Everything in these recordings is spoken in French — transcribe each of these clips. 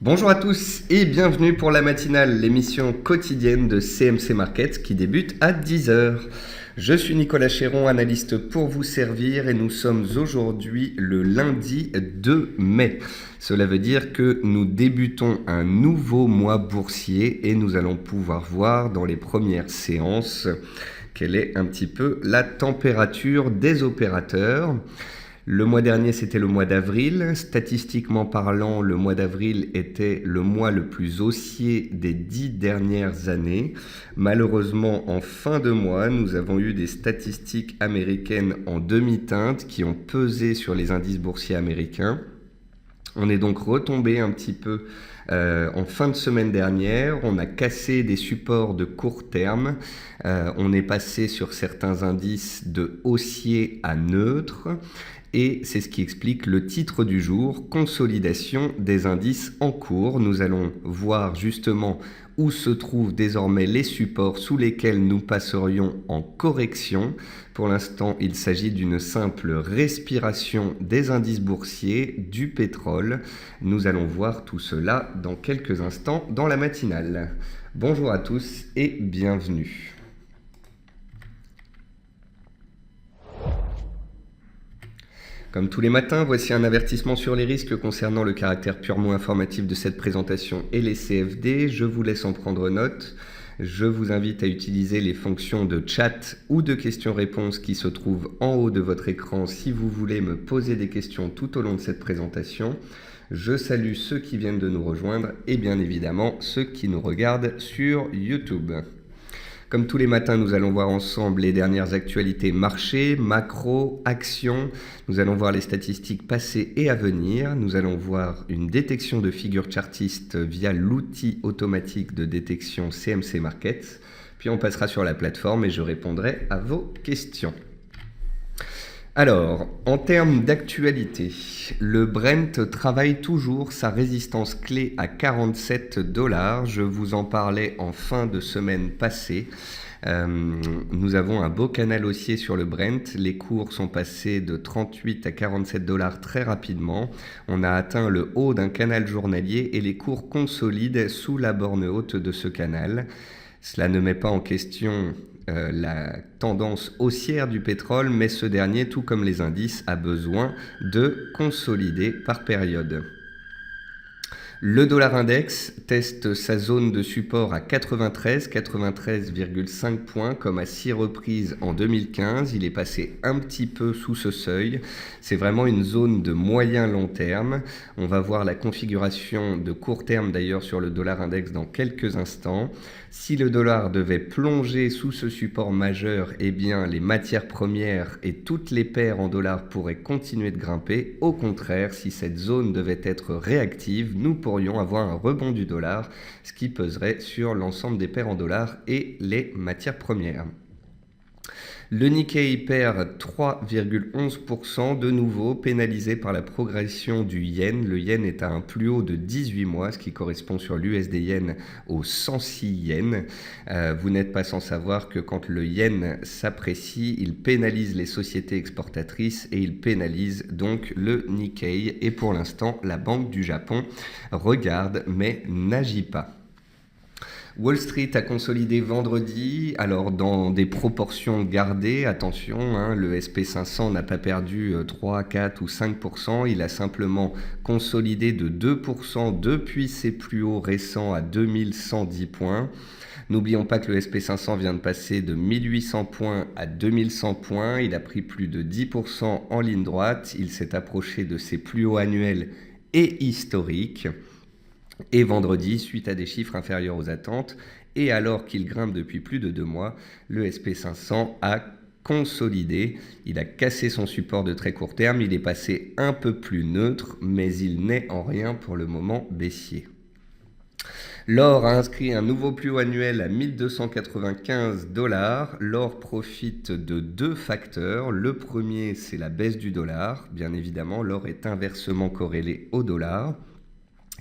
Bonjour à tous et bienvenue pour la matinale, l'émission quotidienne de CMC Markets qui débute à 10 heures. Je suis Nicolas Chéron, analyste pour vous servir et nous sommes aujourd'hui le lundi 2 mai. Cela veut dire que nous débutons un nouveau mois boursier et nous allons pouvoir voir dans les premières séances quelle est un petit peu la température des opérateurs. Le mois dernier, c'était le mois d'avril. Statistiquement parlant, le mois d'avril était le mois le plus haussier des 10 dernières années. Malheureusement, en fin de mois, nous avons eu des statistiques américaines en demi-teinte qui ont pesé sur les indices boursiers américains. On est donc retombé un petit peu en fin de semaine dernière. On a cassé des supports de court terme. On est passé sur certains indices de haussier à neutre. Et c'est ce qui explique le titre du jour, consolidation des indices en cours. Nous allons voir justement où se trouvent désormais les supports sous lesquels nous passerions en correction. Pour l'instant, il s'agit d'une simple respiration des indices boursiers, du pétrole. Nous allons voir tout cela dans quelques instants dans la matinale. Bonjour à tous et bienvenue. Comme tous les matins, voici un avertissement sur les risques concernant le caractère purement informatif de cette présentation et les CFD. Je vous laisse en prendre note. Je vous invite à utiliser les fonctions de chat ou de questions-réponses qui se trouvent en haut de votre écran si vous voulez me poser des questions tout au long de cette présentation. Je salue ceux qui viennent de nous rejoindre et bien évidemment ceux qui nous regardent sur YouTube. Comme tous les matins, nous allons voir ensemble les dernières actualités marché, macro, actions. Nous allons voir les statistiques passées et à venir. Nous allons voir une détection de figures chartistes via l'outil automatique de détection CMC Markets. Puis on passera sur la plateforme et je répondrai à vos questions. Alors, en termes d'actualité, le Brent travaille toujours sa résistance clé à 47 $. Je vous en parlais en fin de semaine passée. Nous avons un beau canal haussier sur le Brent. Les cours sont passés de 38 à 47 $ très rapidement. On a atteint le haut d'un canal journalier et les cours consolident sous la borne haute de ce canal. Cela ne met pas en question la tendance haussière du pétrole, mais ce dernier, tout comme les indices, a besoin de consolider par période. Le dollar index teste sa zone de support à 93,5 points comme à 6 reprises en 2015. Il est passé un petit peu sous ce seuil. C'est vraiment une zone de moyen long terme. On va voir la configuration de court terme d'ailleurs sur le dollar index dans quelques instants. Si le dollar devait plonger sous ce support majeur, eh bien les matières premières et toutes les paires en dollars pourraient continuer de grimper. Au contraire, si cette zone devait être réactive, nous pourrions avoir un rebond du dollar, ce qui peserait sur l'ensemble des paires en dollars et les matières premières. Le Nikkei perd 3,11%, de nouveau pénalisé par la progression du yen. Le yen est à un plus haut de 18 mois, ce qui correspond sur l'USD yen aux 106 yens. Vous n'êtes pas sans savoir que quand le yen s'apprécie, il pénalise les sociétés exportatrices et il pénalise donc le Nikkei. Et pour l'instant, la Banque du Japon regarde mais n'agit pas. Wall Street a consolidé vendredi, alors dans des proportions gardées, attention, le SP500 n'a pas perdu 3, 4 ou 5%, il a simplement consolidé de 2% depuis ses plus hauts récents à 2110 points. N'oublions pas que le SP500 vient de passer de 1800 points à 2100 points, il a pris plus de 10% en ligne droite, il s'est approché de ses plus hauts annuels et historiques. Et vendredi, suite à des chiffres inférieurs aux attentes, et alors qu'il grimpe depuis plus de 2 mois, le SP500 a consolidé. Il a cassé son support de très court terme, il est passé un peu plus neutre, mais il n'est en rien pour le moment baissier. L'or a inscrit un nouveau plus haut annuel à 1295 $. L'or profite de 2 facteurs. Le premier, c'est la baisse du dollar. Bien évidemment, l'or est inversement corrélé au dollar.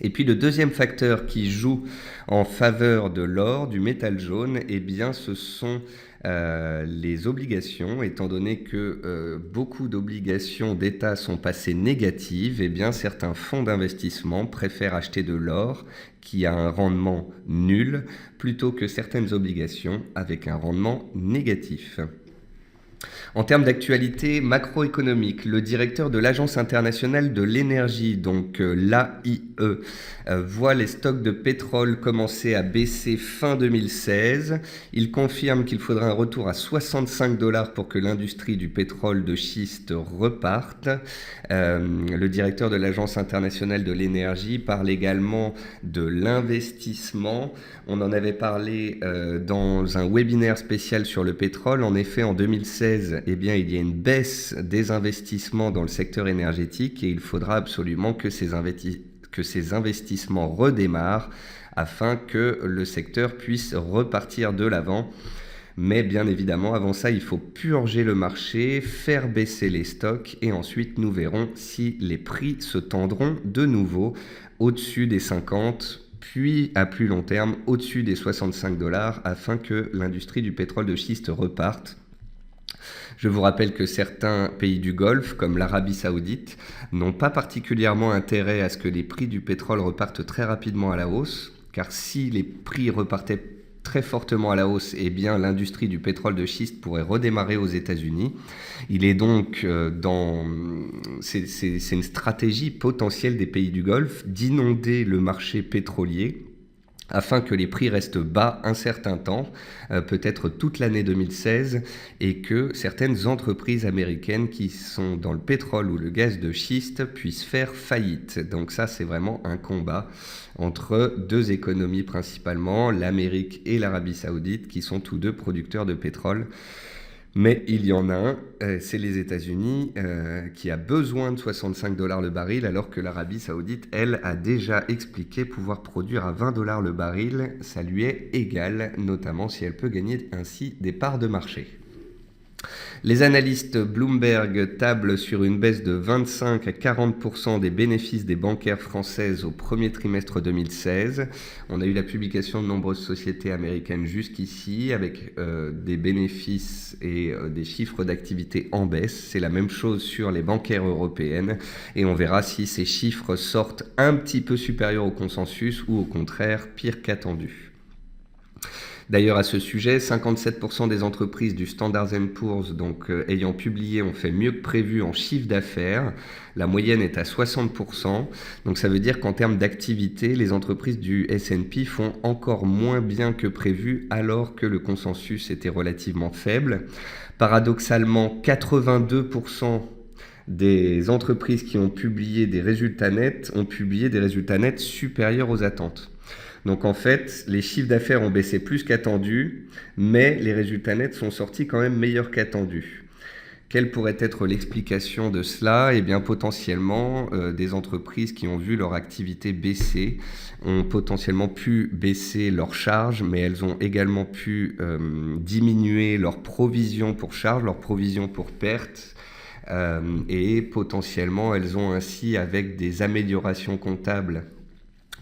Et puis le deuxième facteur qui joue en faveur de l'or, du métal jaune, eh bien ce sont les obligations, étant donné que beaucoup d'obligations d'État sont passées négatives, eh bien certains fonds d'investissement préfèrent acheter de l'or qui a un rendement nul plutôt que certaines obligations avec un rendement négatif. En termes d'actualité macroéconomique, le directeur de l'Agence internationale de l'énergie, donc l'AIE, voit les stocks de pétrole commencer à baisser fin 2016. Il confirme qu'il faudra un retour à 65 $ pour que l'industrie du pétrole de schiste reparte. Le directeur de l'Agence internationale de l'énergie parle également de l'investissement. On en avait parlé dans un webinaire spécial sur le pétrole. En effet, en 2016, eh bien, il y a une baisse des investissements dans le secteur énergétique et il faudra absolument que ces investissements redémarrent afin que le secteur puisse repartir de l'avant. Mais bien évidemment, avant ça, il faut purger le marché, faire baisser les stocks et ensuite nous verrons si les prix se tendront de nouveau au-dessus des 50, puis à plus long terme au-dessus des 65 $ afin que l'industrie du pétrole de schiste reparte. Je vous rappelle que certains pays du Golfe, comme l'Arabie Saoudite, n'ont pas particulièrement intérêt à ce que les prix du pétrole repartent très rapidement à la hausse, car si les prix repartaient très fortement à la hausse, eh bien l'industrie du pétrole de schiste pourrait redémarrer aux États-Unis. Il est donc c'est une stratégie potentielle des pays du Golfe d'inonder le marché pétrolier afin que les prix restent bas un certain temps, peut-être toute l'année 2016, et que certaines entreprises américaines qui sont dans le pétrole ou le gaz de schiste puissent faire faillite. Donc ça, c'est vraiment un combat entre deux économies principalement, l'Amérique et l'Arabie Saoudite, qui sont tous deux producteurs de pétrole. Mais il y en a un, c'est les États-Unis, qui a besoin de 65 $ le baril, alors que l'Arabie Saoudite, elle, a déjà expliqué pouvoir produire à 20 $ le baril. Ça lui est égal, notamment si elle peut gagner ainsi des parts de marché. Les analystes Bloomberg tablent sur une baisse de 25 à 40% des bénéfices des bancaires françaises au premier trimestre 2016. On a eu la publication de nombreuses sociétés américaines jusqu'ici avec des bénéfices et des chiffres d'activité en baisse. C'est la même chose sur les bancaires européennes et on verra si ces chiffres sortent un petit peu supérieurs au consensus ou au contraire pire qu'attendu. D'ailleurs, à ce sujet, 57% des entreprises du Standard & Poor's ayant publié ont fait mieux que prévu en chiffre d'affaires. La moyenne est à 60%. Donc ça veut dire qu'en termes d'activité, les entreprises du S&P font encore moins bien que prévu alors que le consensus était relativement faible. Paradoxalement, 82% des entreprises qui ont publié des résultats nets ont publié des résultats nets supérieurs aux attentes. Donc en fait, les chiffres d'affaires ont baissé plus qu'attendu, mais les résultats nets sont sortis quand même meilleurs qu'attendus. Quelle pourrait être l'explication de cela ? Eh bien potentiellement, des entreprises qui ont vu leur activité baisser ont potentiellement pu baisser leurs charges, mais elles ont également pu diminuer leurs provisions pour charges, leurs provisions pour pertes. Et potentiellement, elles ont ainsi, avec des améliorations comptables,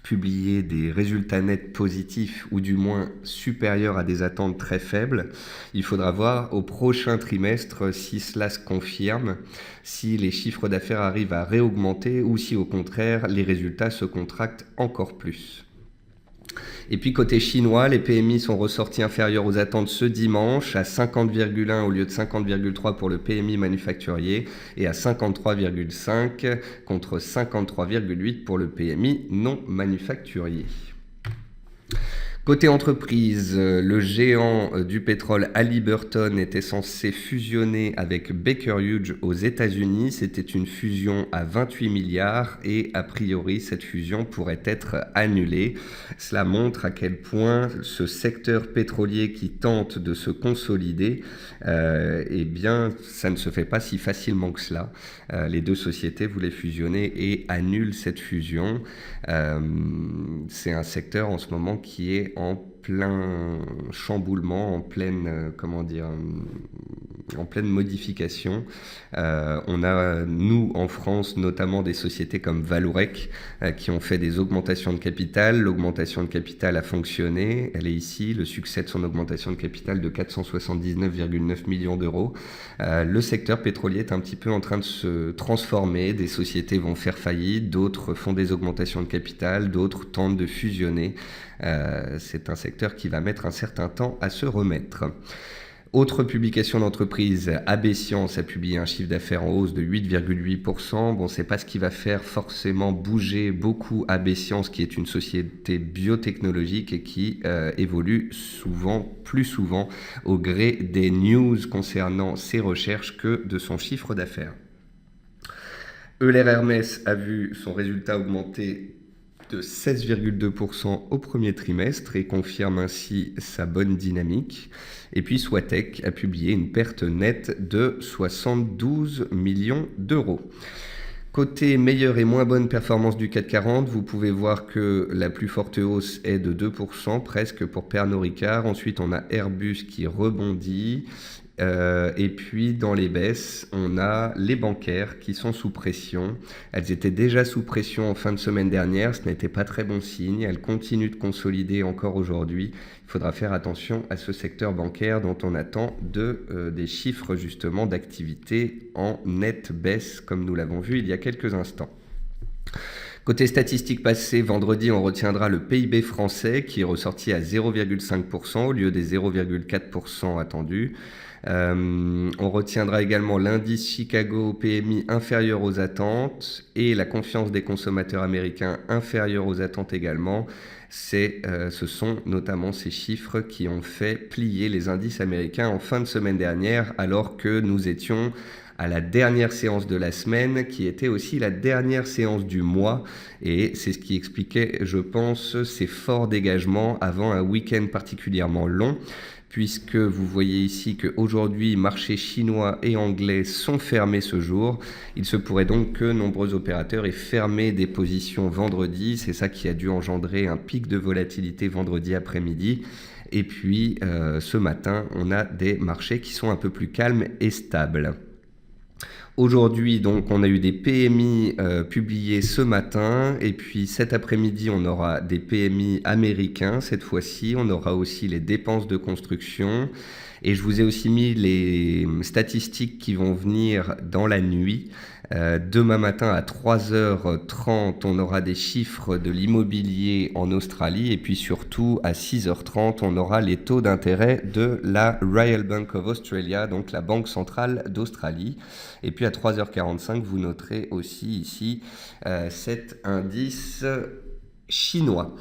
publier des résultats nets positifs ou du moins supérieurs à des attentes très faibles. Il faudra voir au prochain trimestre si cela se confirme, si les chiffres d'affaires arrivent à réaugmenter ou si au contraire les résultats se contractent encore plus. Et puis côté chinois, les PMI sont ressortis inférieurs aux attentes ce dimanche à 50,1 au lieu de 50,3 pour le PMI manufacturier et à 53,5 contre 53,8 pour le PMI non manufacturier. Côté entreprise, le géant du pétrole Halliburton était censé fusionner avec Baker Hughes aux États-Unis. C'était une fusion à 28 milliards et a priori cette fusion pourrait être annulée. Cela montre à quel point ce secteur pétrolier qui tente de se consolider, eh bien ça ne se fait pas si facilement que cela. Les deux sociétés voulaient fusionner et annulent cette fusion. C'est un secteur en ce moment qui est en plein chamboulement, en pleine, en pleine modification. On a, nous, en France, notamment des sociétés comme Vallourec qui ont fait des augmentations de capital. L'augmentation de capital a fonctionné. Elle est ici. Le succès de son augmentation de capital de 479,9 millions d'euros. Le secteur pétrolier est un petit peu en train de se transformer. Des sociétés vont faire faillite, d'autres font des augmentations de capital, d'autres tentent de fusionner. C'est un secteur qui va mettre un certain temps à se remettre. Autre publication d'entreprise, AB Science a publié un chiffre d'affaires en hausse de 8,8%. Bon, c'est pas ce qui va faire forcément bouger beaucoup AB Science, qui est une société biotechnologique et qui évolue plus souvent au gré des news concernant ses recherches que de son chiffre d'affaires. Euler Hermès a vu son résultat augmenter de 16,2% au premier trimestre et confirme ainsi sa bonne dynamique. Et puis Soitec a publié une perte nette de 72 millions d'euros. Côté meilleure et moins bonne performance du CAC 40, vous pouvez voir que la plus forte hausse est de 2% presque pour Pernod Ricard. Ensuite, on a Airbus qui rebondit. Et puis dans les baisses, on a les bancaires qui sont sous pression. Elles étaient déjà sous pression en fin de semaine dernière, ce n'était pas très bon signe. Elles continuent de consolider encore aujourd'hui. Il faudra faire attention à ce secteur bancaire dont on attend des chiffres justement d'activité en nette baisse, comme nous l'avons vu il y a quelques instants. Côté statistiques passées, vendredi, on retiendra le PIB français qui est ressorti à 0,5% au lieu des 0,4% attendus. On retiendra également l'indice Chicago PMI inférieur aux attentes et la confiance des consommateurs américains inférieure aux attentes également. Ce sont notamment ces chiffres qui ont fait plier les indices américains en fin de semaine dernière, alors que nous étions à la dernière séance de la semaine, qui était aussi la dernière séance du mois. Et c'est ce qui expliquait, je pense, ces forts dégagements avant un week-end particulièrement long, puisque vous voyez ici qu'aujourd'hui, marchés chinois et anglais sont fermés ce jour. Il se pourrait donc que nombreux opérateurs aient fermé des positions vendredi. C'est ça qui a dû engendrer un pic de volatilité vendredi après-midi. Et puis, ce matin, on a des marchés qui sont un peu plus calmes et stables. Aujourd'hui, donc, on a eu des PMI publiés ce matin et puis cet après-midi, on aura des PMI américains cette fois-ci. On aura aussi les dépenses de construction et je vous ai aussi mis les statistiques qui vont venir dans la nuit. Demain matin à 3h30, on aura des chiffres de l'immobilier en Australie et puis surtout à 6h30, on aura les taux d'intérêt de la Royal Bank of Australia, donc la Banque centrale d'Australie. Et puis à 3h45, vous noterez aussi ici cet indice chinois.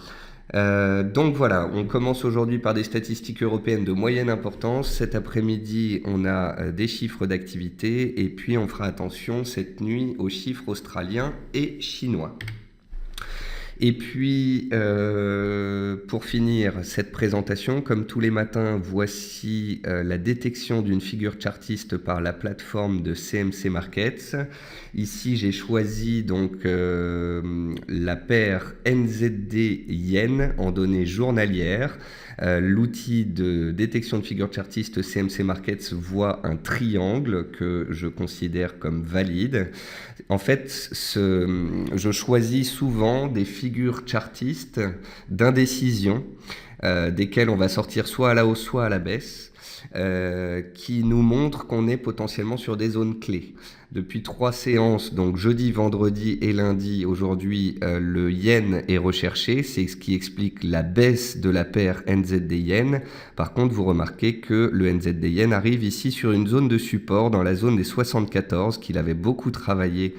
Donc voilà, on commence aujourd'hui par des statistiques européennes de moyenne importance. Cet après-midi, on a des chiffres d'activité et puis on fera attention cette nuit aux chiffres australiens et chinois. Et puis, pour finir cette présentation, comme tous les matins, voici la détection d'une figure chartiste par la plateforme de CMC Markets. Ici, j'ai choisi donc la paire NZD Yen en données journalières. L'outil de détection de figure chartiste CMC Markets voit un triangle que je considère comme valide. En fait, je choisis souvent des figures chartistes d'indécision, desquelles on va sortir soit à la hausse, soit à la baisse, qui nous montrent qu'on est potentiellement sur des zones clés. Depuis 3 séances, donc jeudi, vendredi et lundi, aujourd'hui, le yen est recherché. C'est ce qui explique la baisse de la paire NZD yen. Par contre, vous remarquez que le NZD yen arrive ici sur une zone de support dans la zone des 74 qu'il avait beaucoup travaillé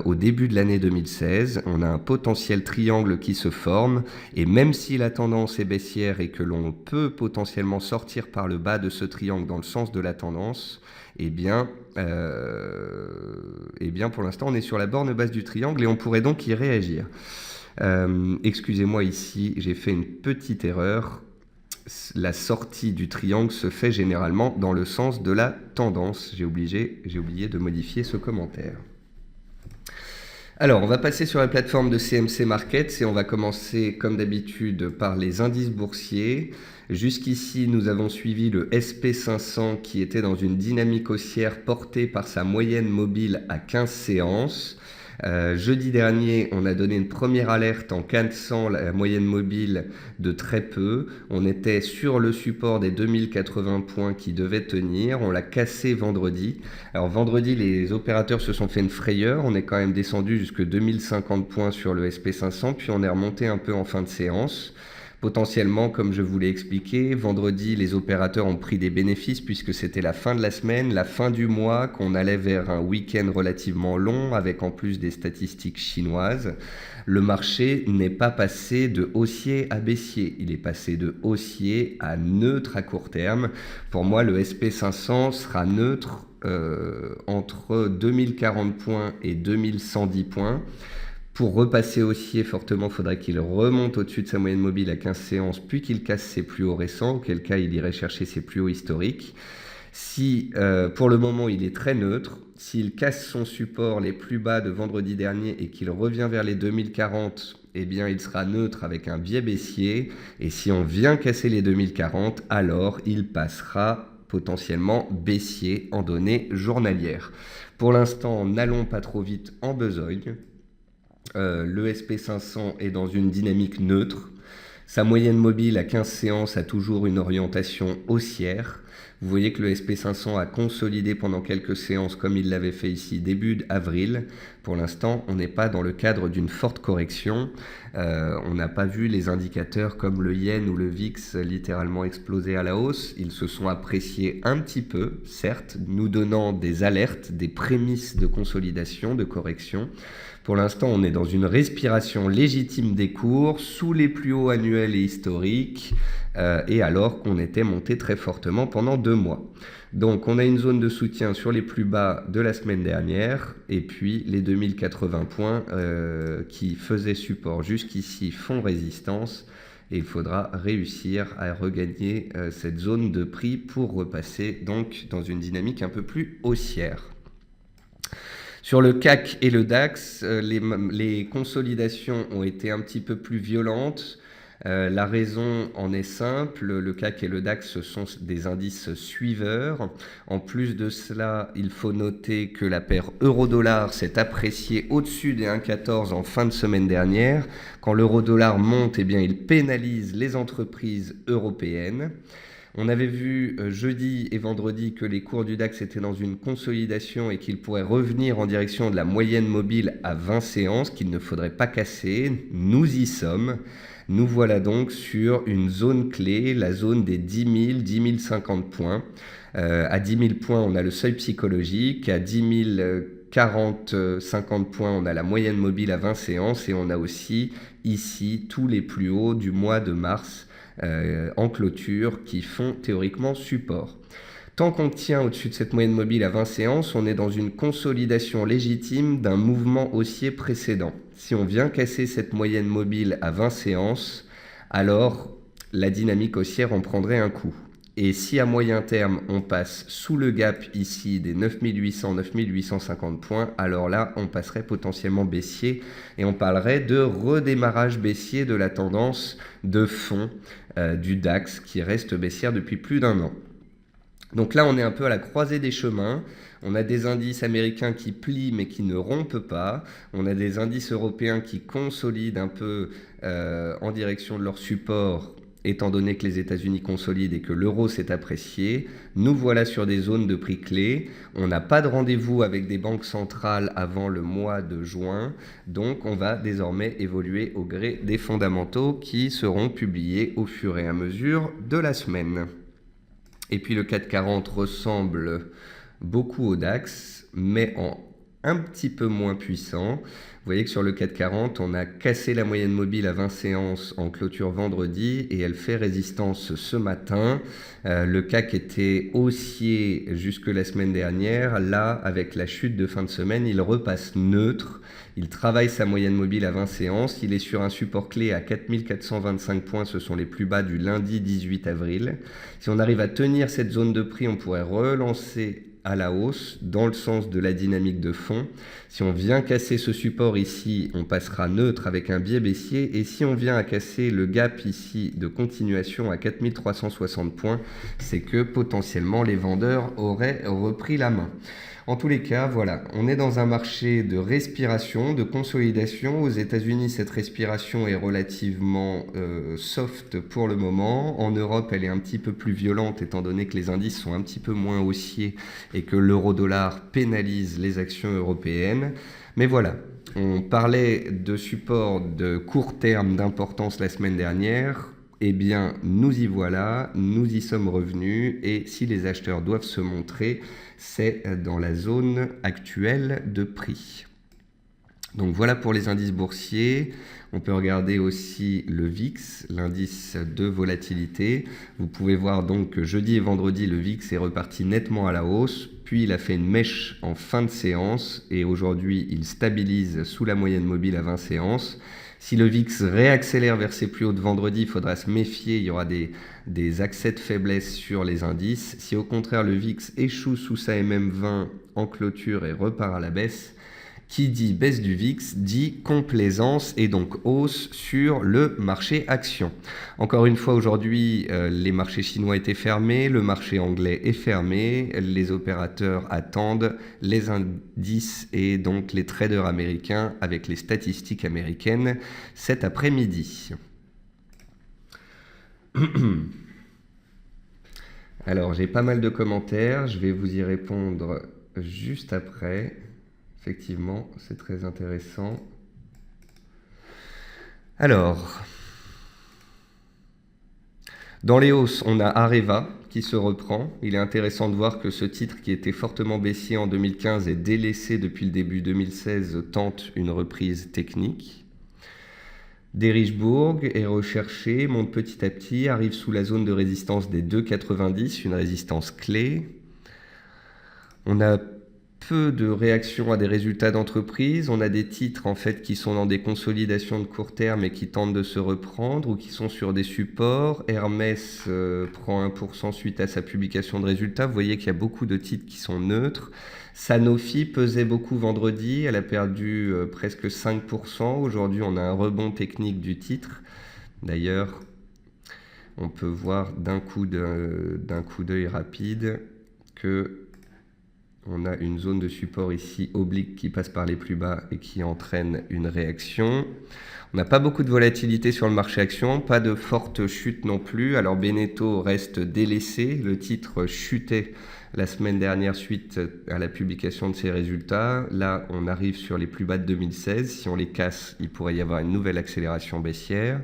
au début de l'année 2016. On a un potentiel triangle qui se forme et même si la tendance est baissière et que l'on peut potentiellement sortir par le bas de ce triangle dans le sens de la tendance, eh bien pour l'instant on est sur la borne basse du triangle et on pourrait donc y réagir. Excusez-moi, ici j'ai fait une petite erreur. La sortie du triangle se fait généralement dans le sens de la tendance. J'ai oublié de modifier ce commentaire. Alors, on va passer sur la plateforme de CMC Markets et on va commencer comme d'habitude par les indices boursiers. Jusqu'ici, nous avons suivi le SP500 qui était dans une dynamique haussière portée par sa moyenne mobile à 15 séances. Jeudi dernier, on a donné une première alerte en cassant la moyenne mobile de très peu. On était sur le support des 2080 points qui devait tenir. On l'a cassé vendredi. Alors vendredi, les opérateurs se sont fait une frayeur. On est quand même descendu jusque 2050 points sur le SP500, puis on est remonté un peu en fin de séance. Potentiellement, comme je vous l'ai expliqué, vendredi, les opérateurs ont pris des bénéfices puisque c'était la fin de la semaine, la fin du mois, qu'on allait vers un week-end relativement long avec en plus des statistiques chinoises. Le marché n'est pas passé de haussier à baissier, il est passé de haussier à neutre à court terme. Pour moi, le SP500 sera neutre entre 2040 points et 2110 points. Pour repasser haussier fortement, il faudrait qu'il remonte au-dessus de sa moyenne mobile à 15 séances, puis qu'il casse ses plus hauts récents, auquel cas il irait chercher ses plus hauts historiques. Si pour le moment il est très neutre, s'il casse son support les plus bas de vendredi dernier et qu'il revient vers les 2040, eh bien il sera neutre avec un biais baissier. Et si on vient casser les 2040, alors il passera potentiellement baissier en données journalières. Pour l'instant, n'allons pas trop vite en besogne. Le SP500 est dans une dynamique neutre. Sa moyenne mobile à 15 séances a toujours une orientation haussière. Vous voyez que le SP500 a consolidé pendant quelques séances comme il l'avait fait ici début avril. Pour l'instant, on n'est pas dans le cadre d'une forte correction. On n'a pas vu les indicateurs comme le yen ou le VIX littéralement exploser à la hausse. Ils se sont appréciés un petit peu, certes, nous donnant des alertes, des prémices de consolidation, de correction. Pour l'instant, on est dans une respiration légitime des cours, sous les plus hauts annuels et historiques, et alors qu'on était monté très fortement pendant 2 mois. Donc, on a une zone de soutien sur les plus bas de la semaine dernière, et puis les 2080 points qui faisaient support jusqu'ici font résistance, et il faudra réussir à regagner cette zone de prix pour repasser donc dans une dynamique un peu plus haussière. Sur le CAC et le DAX, les consolidations ont été un petit peu plus violentes. La raison en est simple, le CAC et le DAX sont des indices suiveurs. En plus de cela, il faut noter que la paire euro-dollar s'est appréciée au-dessus des 1,14 en fin de semaine dernière. Quand l'euro-dollar monte, eh bien, il pénalise les entreprises européennes. On avait vu jeudi et vendredi que les cours du DAX étaient dans une consolidation et qu'ils pourraient revenir en direction de la moyenne mobile à 20 séances, qu'il ne faudrait pas casser. Nous y sommes. Nous voilà donc sur une zone clé, la zone des 10 000, 10 050 points. À 10 000 points, on a le seuil psychologique. À 10 000 40, 50 points, on a la moyenne mobile à 20 séances. Et on a aussi ici tous les plus hauts du mois de mars en clôture qui font théoriquement support. Tant qu'on tient au-dessus de cette moyenne mobile à 20 séances, on est dans une consolidation légitime d'un mouvement haussier précédent. Si on vient casser cette moyenne mobile à 20 séances, alors la dynamique haussière en prendrait un coup. Et si à moyen terme, on passe sous le gap ici des 9800, 9850 points, alors là, on passerait potentiellement baissier et on parlerait de redémarrage baissier de la tendance de fond du DAX qui reste baissière depuis plus d'1 an. Donc là, on est un peu à la croisée des chemins. On a des indices américains qui plient mais qui ne rompent pas. On a des indices européens qui consolident un peu en direction de leur support, étant donné que les États-Unis consolident et que l'euro s'est apprécié. Nous voilà sur des zones de prix clés. On n'a pas de rendez-vous avec des banques centrales avant le mois de juin. Donc on va désormais évoluer au gré des fondamentaux qui seront publiés au fur et à mesure de la semaine. Et puis le CAC 40 ressemble beaucoup au DAX, mais en un petit peu moins puissant. Vous voyez que sur le CAC 40, on a cassé la moyenne mobile à 20 séances en clôture vendredi et elle fait résistance ce matin. Le CAC était haussier jusque la semaine dernière. Là, avec la chute de fin de semaine, il repasse neutre. Il travaille sa moyenne mobile à 20 séances. Il est sur un support clé à 4425 points. Ce sont les plus bas du lundi 18 avril. Si on arrive à tenir cette zone de prix, on pourrait relancer à la hausse dans le sens de la dynamique de fond. Si on vient casser ce support ici, on passera neutre avec un biais baissier. Et si on vient à casser le gap ici de continuation à 4360 points, c'est que potentiellement les vendeurs auraient repris la main. En tous les cas, voilà, on est dans un marché de respiration, de consolidation. Aux États-Unis, cette respiration est relativement soft pour le moment. En Europe, elle est un petit peu plus violente étant donné que les indices sont un petit peu moins haussiers et que l'euro-dollar pénalise les actions européennes. Mais voilà, on parlait de support de court terme d'importance la semaine dernière. Eh bien, nous y voilà, nous y sommes revenus et si les acheteurs doivent se montrer, c'est dans la zone actuelle de prix. Donc voilà pour les indices boursiers. On peut regarder aussi le VIX, l'indice de volatilité. Vous pouvez voir donc que jeudi et vendredi, le VIX est reparti nettement à la hausse, puis il a fait une mèche en fin de séance et aujourd'hui, il stabilise sous la moyenne mobile à 20 séances. Si le VIX réaccélère vers ses plus hauts de vendredi, il faudra se méfier, il y aura des accès de faiblesse sur les indices. Si au contraire le VIX échoue sous sa MM20 en clôture et repart à la baisse, qui dit baisse du VIX dit complaisance et donc hausse sur le marché action. Encore une fois, aujourd'hui, les marchés chinois étaient fermés, le marché anglais est fermé, les opérateurs attendent les indices et donc les traders américains avec les statistiques américaines cet après-midi. Alors, j'ai pas mal de commentaires, je vais vous y répondre juste après. Effectivement, c'est très intéressant. Alors, dans les hausses, on a Areva qui se reprend. Il est intéressant de voir que ce titre qui était fortement baissier en 2015 et délaissé depuis le début 2016 tente une reprise technique. Derichebourg est recherché, monte petit à petit, arrive sous la zone de résistance des 2,90, une résistance clé. On a peu de réactions à des résultats d'entreprise. On a des titres en fait qui sont dans des consolidations de court terme et qui tentent de se reprendre ou qui sont sur des supports. Hermès prend 1% suite à sa publication de résultats. Vous voyez qu'il y a beaucoup de titres qui sont neutres. Sanofi pesait beaucoup vendredi. Elle a perdu presque 5%. Aujourd'hui, on a un rebond technique du titre. D'ailleurs, on peut voir d'un coup d'œil rapide que on a une zone de support ici oblique qui passe par les plus bas et qui entraîne une réaction. On n'a pas beaucoup de volatilité sur le marché action, pas de forte chute non plus. Alors Beneteau reste délaissé, le titre chutait la semaine dernière suite à la publication de ses résultats. Là, on arrive sur les plus bas de 2016. Si on les casse, il pourrait y avoir une nouvelle accélération baissière.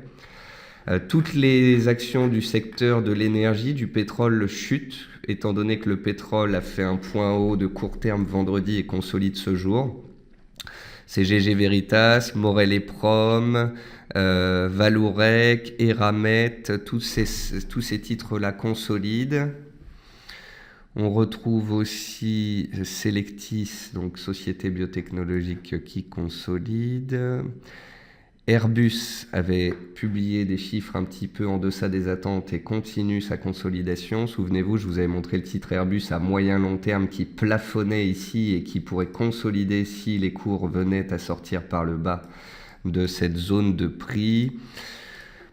Toutes les actions du secteur de l'énergie, du pétrole chutent, étant donné que le pétrole a fait un point haut de court terme vendredi et consolide ce jour. CGG Veritas, Morel et Prom, Valourec, Eramet, tous ces titres-là consolident. On retrouve aussi Selectis, donc société biotechnologique qui consolide. Airbus avait publié des chiffres un petit peu en deçà des attentes et continue sa consolidation. Souvenez-vous, je vous avais montré le titre Airbus à moyen long terme qui plafonnait ici et qui pourrait consolider si les cours venaient à sortir par le bas de cette zone de prix.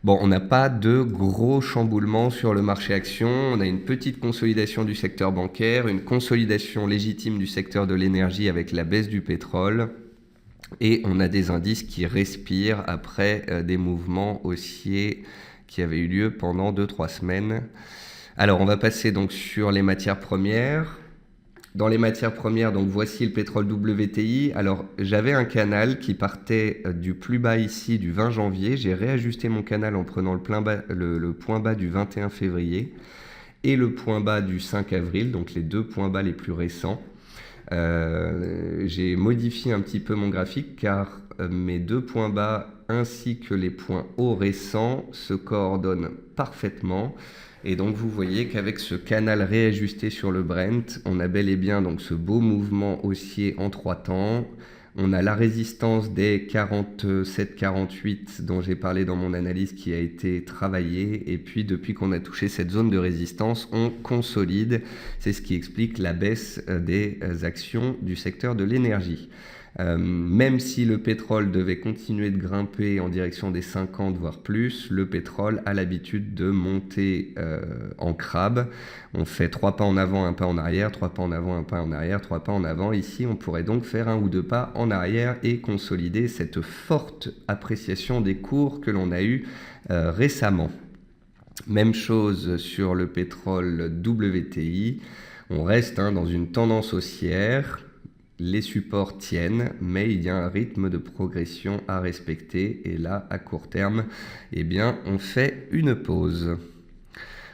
Bon, on n'a pas de gros chamboulements sur le marché action. On a une petite consolidation du secteur bancaire, une consolidation légitime du secteur de l'énergie avec la baisse du pétrole. Et on a des indices qui respirent après des mouvements haussiers qui avaient eu lieu pendant 2-3 semaines. Alors, on va passer donc sur les matières premières. Dans les matières premières, donc voici le pétrole WTI. Alors, j'avais un canal qui partait du plus bas ici du 20 janvier. J'ai réajusté mon canal en prenant le point bas du 21 février et le point bas du 5 avril, donc les deux points bas les plus récents. J'ai modifié un petit peu mon graphique car mes deux points bas ainsi que les points hauts récents se coordonnent parfaitement. Et donc vous voyez qu'avec ce canal réajusté sur le Brent, on a bel et bien donc ce beau mouvement haussier en 3 temps. On a la résistance des 47-48 dont j'ai parlé dans mon analyse qui a été travaillée. Et puis depuis qu'on a touché cette zone de résistance, on consolide. C'est ce qui explique la baisse des actions du secteur de l'énergie. Même si le pétrole devait continuer de grimper en direction des 50 voire plus, le pétrole a l'habitude de monter en crabe. On fait 3 pas en avant, 1 pas en arrière, 3 pas en avant, 1 pas en arrière, 3 pas en avant. Ici, on pourrait donc faire 1 ou 2 pas en arrière et consolider cette forte appréciation des cours que l'on a eu récemment. Même chose sur le pétrole WTI. On reste dans une tendance haussière. Les supports tiennent, mais il y a un rythme de progression à respecter. Et là, à court terme, eh bien, on fait une pause.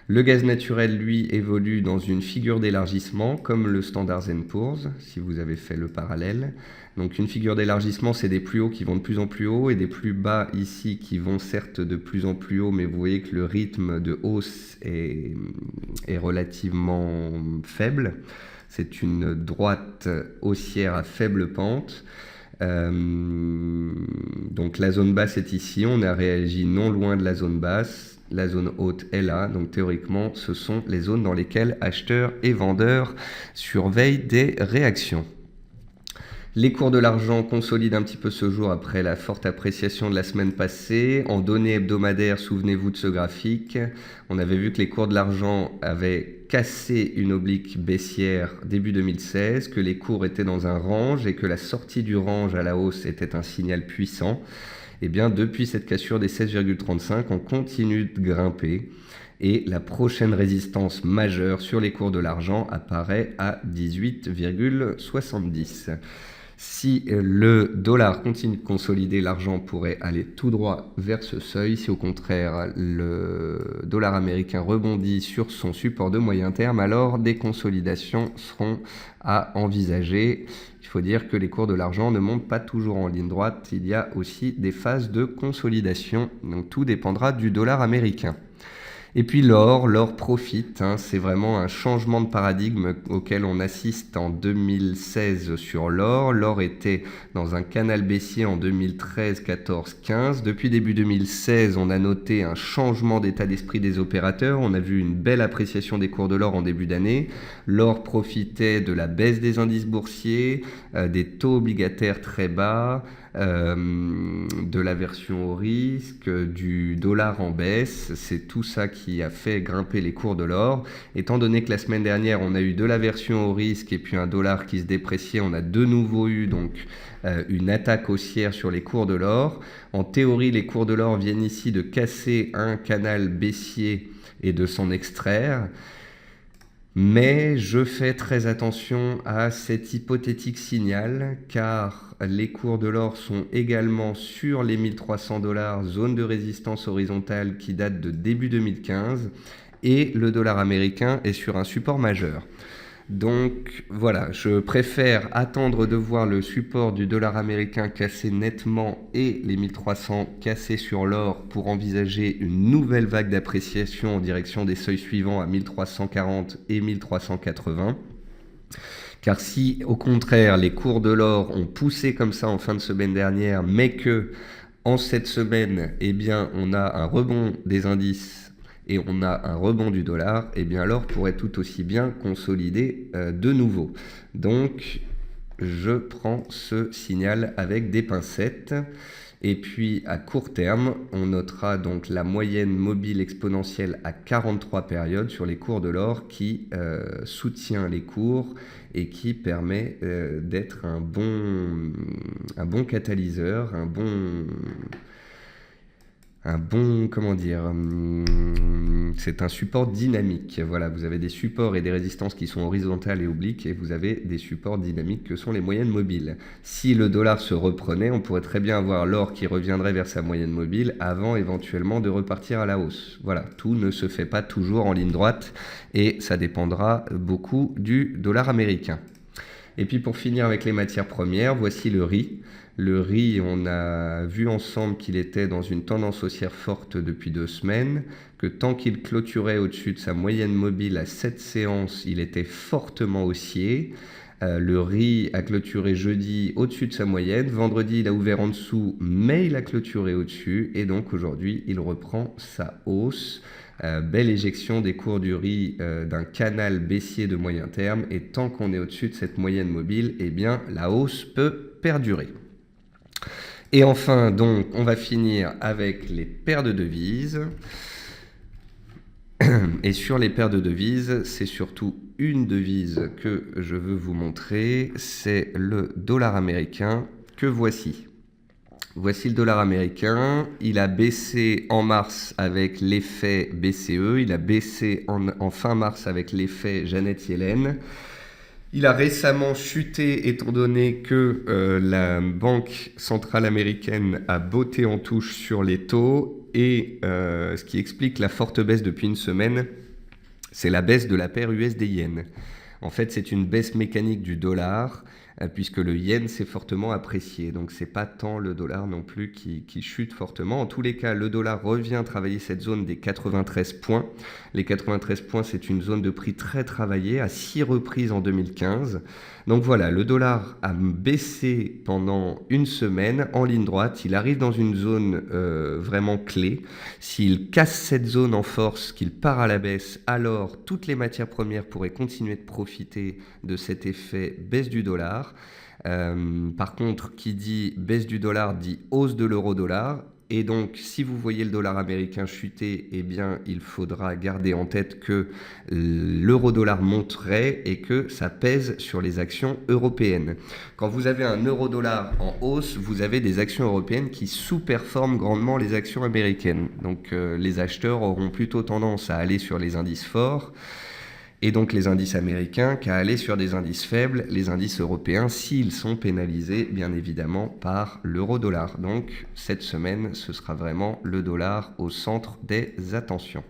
Le gaz naturel, lui, évolue dans une figure d'élargissement, comme le Standard & Poor's, si vous avez fait le parallèle. Donc une figure d'élargissement, c'est des plus hauts qui vont de plus en plus haut et des plus bas ici qui vont certes de plus en plus haut, mais vous voyez que le rythme de hausse est relativement faible. C'est une droite haussière à faible pente. Donc la zone basse est ici, on a réagi non loin de la zone basse. La zone haute est là, donc théoriquement, ce sont les zones dans lesquelles acheteurs et vendeurs surveillent des réactions. Les cours de l'argent consolident un petit peu ce jour après la forte appréciation de la semaine passée. En données hebdomadaires, souvenez-vous de ce graphique. On avait vu que les cours de l'argent avaient cassé une oblique baissière début 2016, que les cours étaient dans un range et que la sortie du range à la hausse était un signal puissant. Et bien, depuis cette cassure des 16,35, on continue de grimper. Et la prochaine résistance majeure sur les cours de l'argent apparaît à 18,70. Si le dollar continue de consolider, l'argent pourrait aller tout droit vers ce seuil. Si au contraire le dollar américain rebondit sur son support de moyen terme, alors des consolidations seront à envisager. Il faut dire que les cours de l'argent ne montent pas toujours en ligne droite. Il y a aussi des phases de consolidation. Donc tout dépendra du dollar américain. Et puis l'or profite, c'est vraiment un changement de paradigme auquel on assiste en 2016 sur l'or. L'or était dans un canal baissier en 2013, 14, 15. Depuis début 2016, on a noté un changement d'état d'esprit des opérateurs. On a vu une belle appréciation des cours de l'or en début d'année. L'or profitait de la baisse des indices boursiers, des taux obligataires très bas, de l'aversion au risque, du dollar en baisse. C'est tout ça qui a fait grimper les cours de l'or. Étant donné que la semaine dernière on a eu de l'aversion au risque et puis un dollar qui se dépréciait, on a de nouveau eu donc une attaque haussière sur les cours de l'or. En théorie, les cours de l'or viennent ici de casser un canal baissier et de s'en extraire. Mais je fais très attention à cet hypothétique signal car les cours de l'or sont également sur les 1300 $, zone de résistance horizontale qui date de début 2015 et le dollar américain est sur un support majeur. Donc voilà, je préfère attendre de voir le support du dollar américain casser nettement et les 1300 cassés sur l'or pour envisager une nouvelle vague d'appréciation en direction des seuils suivants à 1340 et 1380. Car si au contraire les cours de l'or ont poussé comme ça en fin de semaine dernière, mais que en cette semaine, eh bien, on a un rebond des indices et on a un rebond du dollar, et bien l'or pourrait tout aussi bien consolider de nouveau. Donc je prends ce signal avec des pincettes. Et puis à court terme, on notera donc la moyenne mobile exponentielle à 43 périodes sur les cours de l'or qui soutient les cours et qui permet d'être un bon catalyseur, c'est un support dynamique. Voilà, vous avez des supports et des résistances qui sont horizontales et obliques et vous avez des supports dynamiques que sont les moyennes mobiles. Si le dollar se reprenait, on pourrait très bien avoir l'or qui reviendrait vers sa moyenne mobile avant éventuellement de repartir à la hausse. Voilà, tout ne se fait pas toujours en ligne droite et ça dépendra beaucoup du dollar américain. Et puis pour finir avec les matières premières, voici le riz. Le riz, on a vu ensemble qu'il était dans une tendance haussière forte depuis 2 semaines, que tant qu'il clôturait au-dessus de sa moyenne mobile à 7 séances, il était fortement haussier. Le riz a clôturé jeudi au-dessus de sa moyenne. Vendredi, il a ouvert en dessous, mais il a clôturé au-dessus. Et donc aujourd'hui, il reprend sa hausse. Belle éjection des cours du riz d'un canal baissier de moyen terme. Et tant qu'on est au-dessus de cette moyenne mobile, eh bien, la hausse peut perdurer. Et enfin, donc, on va finir avec les paires de devises. Et sur les paires de devises, c'est surtout une devise que je veux vous montrer, c'est le dollar américain que voici. Voici le dollar américain, il a baissé en mars avec l'effet BCE, il a baissé en fin mars avec l'effet Janet Yellen. Il a récemment chuté étant donné que la Banque centrale américaine a botté en touche sur les taux et ce qui explique la forte baisse depuis une semaine, c'est la baisse de la paire USD-Yen. En fait, c'est une baisse mécanique du dollar puisque le yen s'est fortement apprécié. Donc, c'est pas tant le dollar non plus qui chute fortement. En tous les cas, le dollar revient travailler cette zone des 93 points. Les 93 points, c'est une zone de prix très travaillée à 6 reprises en 2015. Donc voilà, le dollar a baissé pendant une semaine en ligne droite. Il arrive dans une zone vraiment clé. S'il casse cette zone en force, qu'il part à la baisse, alors toutes les matières premières pourraient continuer de profiter de cet effet baisse du dollar. Par contre, qui dit baisse du dollar dit hausse de l'euro-dollar. Et donc, si vous voyez le dollar américain chuter, eh bien, il faudra garder en tête que l'euro-dollar monterait et que ça pèse sur les actions européennes. Quand vous avez un euro-dollar en hausse, vous avez des actions européennes qui sous-performent grandement les actions américaines. Donc, les acheteurs auront plutôt tendance à aller sur les indices forts. Et donc les indices américains qu'à aller sur des indices faibles, les indices européens, s'ils sont pénalisés bien évidemment par l'euro-dollar. Donc cette semaine, ce sera vraiment le dollar au centre des attentions.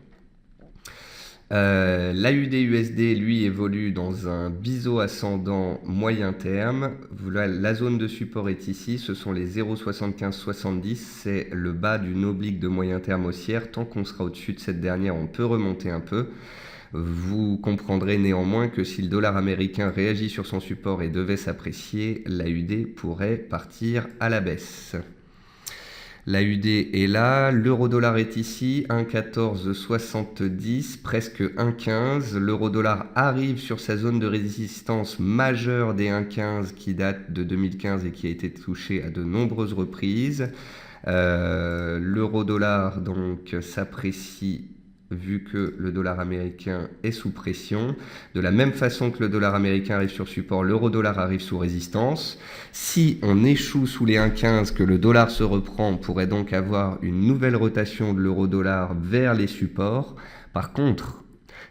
L'AUD-USD, lui, évolue dans un biseau ascendant moyen terme. La zone de support est ici, ce sont les 0,7570, c'est le bas d'une oblique de moyen terme haussière. Tant qu'on sera au-dessus de cette dernière, on peut remonter un peu. Vous comprendrez néanmoins que si le dollar américain réagit sur son support et devait s'apprécier, l'AUD pourrait partir à la baisse. L'AUD est là, l'euro-dollar est ici, 1,1470, presque 1,15. L'euro-dollar arrive sur sa zone de résistance majeure des 1,15 qui date de 2015 et qui a été touchée à de nombreuses reprises. L'euro-dollar donc s'apprécie vu que le dollar américain est sous pression. De la même façon que le dollar américain arrive sur support, l'euro-dollar arrive sous résistance. Si on échoue sous les 1,15, que le dollar se reprend, on pourrait donc avoir une nouvelle rotation de l'euro-dollar vers les supports. Par contre,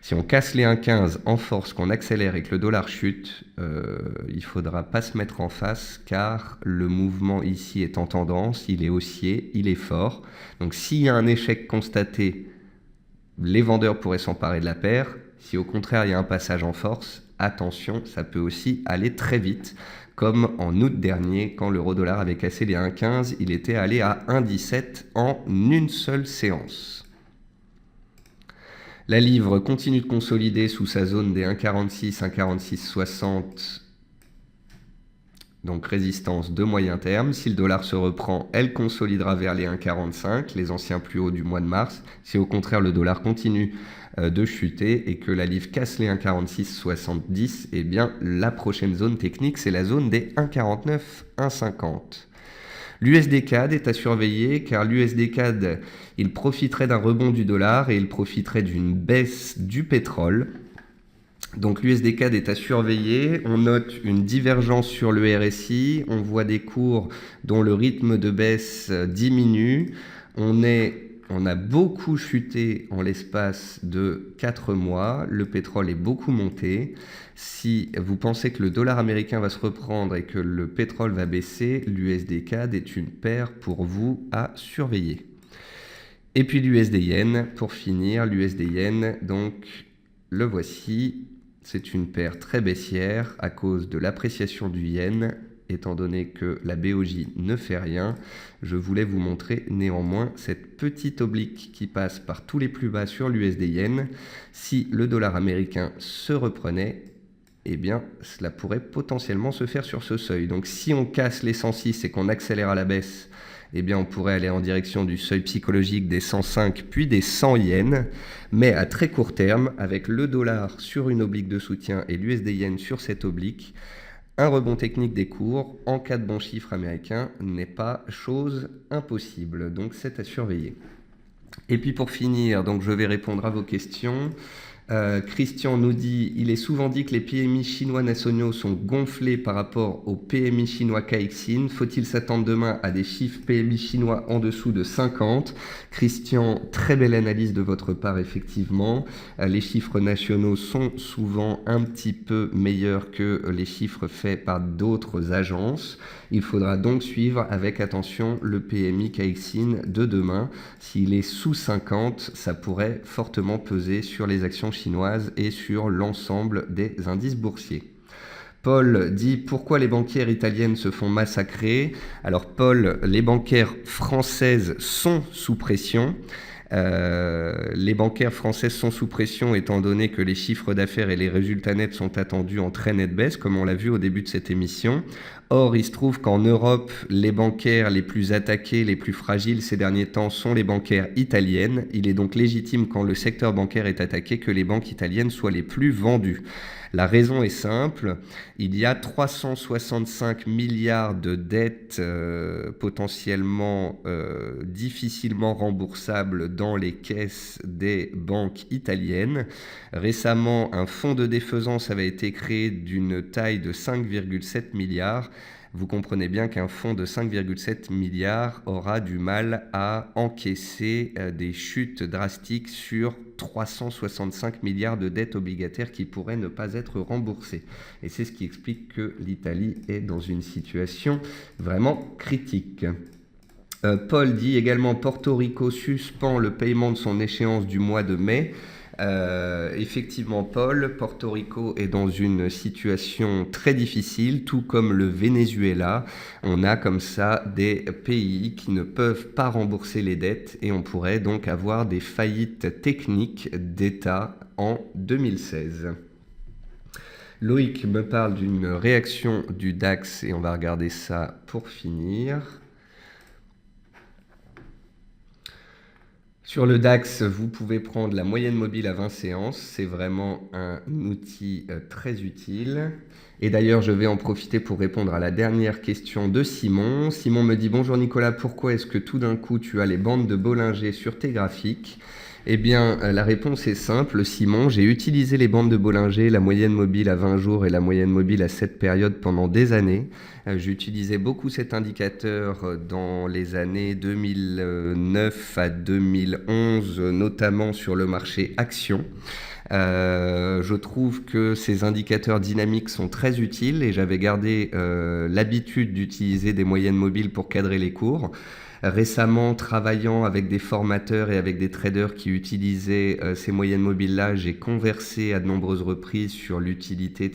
si on casse les 1,15 en force, qu'on accélère et que le dollar chute, il ne faudra pas se mettre en face car le mouvement ici est en tendance, il est haussier, il est fort. Donc s'il y a un échec constaté, les vendeurs pourraient s'emparer de la paire. Si au contraire il y a un passage en force, attention, ça peut aussi aller très vite. Comme en août dernier, quand l'euro-dollar avait cassé les 1,15, il était allé à 1,17 en une seule séance. La livre continue de consolider sous sa zone des 1,46, 1,4660. Donc résistance de moyen terme. Si le dollar se reprend, elle consolidera vers les 1,45, les anciens plus hauts du mois de mars. Si au contraire le dollar continue de chuter et que la livre casse les 1,4670, eh bien la prochaine zone technique, c'est la zone des 1,49, 1,50. L'USD CAD est à surveiller car l'USD CAD, il profiterait d'un rebond du dollar et il profiterait d'une baisse du pétrole. Donc l'USD CAD est à surveiller, on note une divergence sur le RSI, on voit des cours dont le rythme de baisse diminue, on a beaucoup chuté en l'espace de 4 mois, le pétrole est beaucoup monté. Si vous pensez que le dollar américain va se reprendre et que le pétrole va baisser, l'USD CAD est une paire pour vous à surveiller. Et puis l'USD Yen, pour finir, l'USD Yen, donc le voici. C'est une paire très baissière à cause de l'appréciation du yen, étant donné que la BOJ ne fait rien. Je voulais vous montrer néanmoins cette petite oblique qui passe par tous les plus bas sur l'USD yen. Si le dollar américain se reprenait, eh bien, cela pourrait potentiellement se faire sur ce seuil. Donc si on casse les 106 et qu'on accélère à la baisse, eh bien, on pourrait aller en direction du seuil psychologique des 105 puis des 100 yens, mais à très court terme, avec le dollar sur une oblique de soutien et l'USD yen sur cette oblique, un rebond technique des cours en cas de bon chiffre américain n'est pas chose impossible, donc c'est à surveiller. Et puis pour finir, donc je vais répondre à vos questions. Christian nous dit, il est souvent dit que les PMI chinois nationaux sont gonflés par rapport au PMI chinois Caixin. Faut-il s'attendre demain à des chiffres PMI chinois en dessous de 50? Christian, très belle analyse de votre part, effectivement. Les chiffres nationaux sont souvent un petit peu meilleurs que les chiffres faits par d'autres agences. Il faudra donc suivre avec attention le PMI Caixin de demain. S'il est sous 50, ça pourrait fortement peser sur les actions chinoises et sur l'ensemble des indices boursiers. Paul dit pourquoi les banquières italiennes se font massacrer. Alors Paul, les banquières françaises sont sous pression. Les bancaires françaises sont sous pression étant donné que les chiffres d'affaires et les résultats nets sont attendus en très nette baisse, comme on l'a vu au début de cette émission. Or, il se trouve qu'en Europe, les bancaires les plus attaqués, les plus fragiles ces derniers temps sont les bancaires italiennes. Il est donc légitime, quand le secteur bancaire est attaqué, que les banques italiennes soient les plus vendues. La raison est simple, il y a 365 milliards de dettes potentiellement difficilement remboursables dans les caisses des banques italiennes. Récemment, un fonds de défaisance avait été créé d'une taille de 5,7 milliards. Vous comprenez bien qu'un fonds de 5,7 milliards aura du mal à encaisser des chutes drastiques sur 365 milliards de dettes obligataires qui pourraient ne pas être remboursées. Et c'est ce qui explique que l'Italie est dans une situation vraiment critique. Paul dit également Porto Rico suspend le paiement de son échéance du mois de mai. Effectivement, Paul, Porto Rico est dans une situation très difficile, tout comme le Venezuela. On a comme ça des pays qui ne peuvent pas rembourser les dettes et on pourrait donc avoir des faillites techniques d'État en 2016. Loïc me parle d'une réaction du DAX et on va regarder ça pour finir. Sur le DAX, vous pouvez prendre la moyenne mobile à 20 séances. C'est vraiment un outil très utile. Et d'ailleurs, je vais en profiter pour répondre à la dernière question de Simon. Simon me dit « Bonjour Nicolas, pourquoi est-ce que tout d'un coup tu as les bandes de Bollinger sur tes graphiques ?» Eh bien, la réponse est simple, Simon. J'ai utilisé les bandes de Bollinger, la moyenne mobile à 20 jours et la moyenne mobile à cette période pendant des années. J'utilisais beaucoup cet indicateur dans les années 2009 à 2011, notamment sur le marché action. Je trouve que ces indicateurs dynamiques sont très utiles et j'avais gardé l'habitude d'utiliser des moyennes mobiles pour cadrer les cours. Récemment, travaillant avec des formateurs et avec des traders qui utilisaient ces moyennes mobiles-là, j'ai conversé à de nombreuses reprises sur l'utilité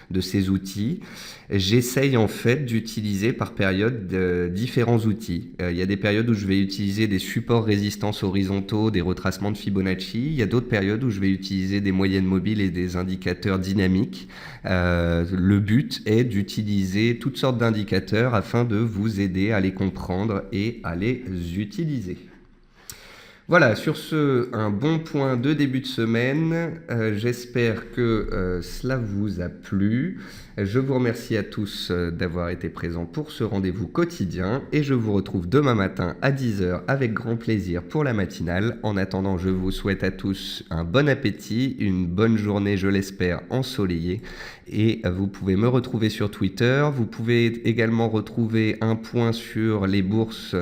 de ces outils. J'essaye en fait d'utiliser par période différents outils. Il y a des périodes où je vais utiliser des supports résistance horizontaux, des retracements de Fibonacci. Il y a d'autres périodes où je vais utiliser des moyennes mobiles et des indicateurs dynamiques. Le but est d'utiliser toutes sortes d'indicateurs afin de vous aider à les comprendre et à les utiliser. Voilà, sur ce, un bon point de début de semaine. J'espère que cela vous a plu. Je vous remercie à tous d'avoir été présents pour ce rendez-vous quotidien et je vous retrouve demain matin à 10h avec grand plaisir pour la matinale. En attendant, je vous souhaite à tous un bon appétit, une bonne journée, je l'espère, ensoleillée. Et vous pouvez me retrouver sur Twitter. Vous pouvez également retrouver un point sur les bourses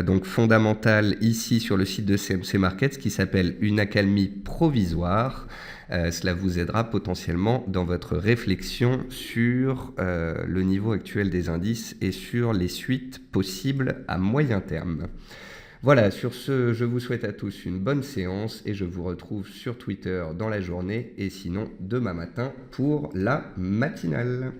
donc fondamentales ici sur le site de CMC Markets qui s'appelle Une accalmie provisoire. Cela vous aidera potentiellement dans votre réflexion sur le niveau actuel des indices et sur les suites possibles à moyen terme. Voilà, sur ce, je vous souhaite à tous une bonne séance et je vous retrouve sur Twitter dans la journée et sinon demain matin pour la matinale.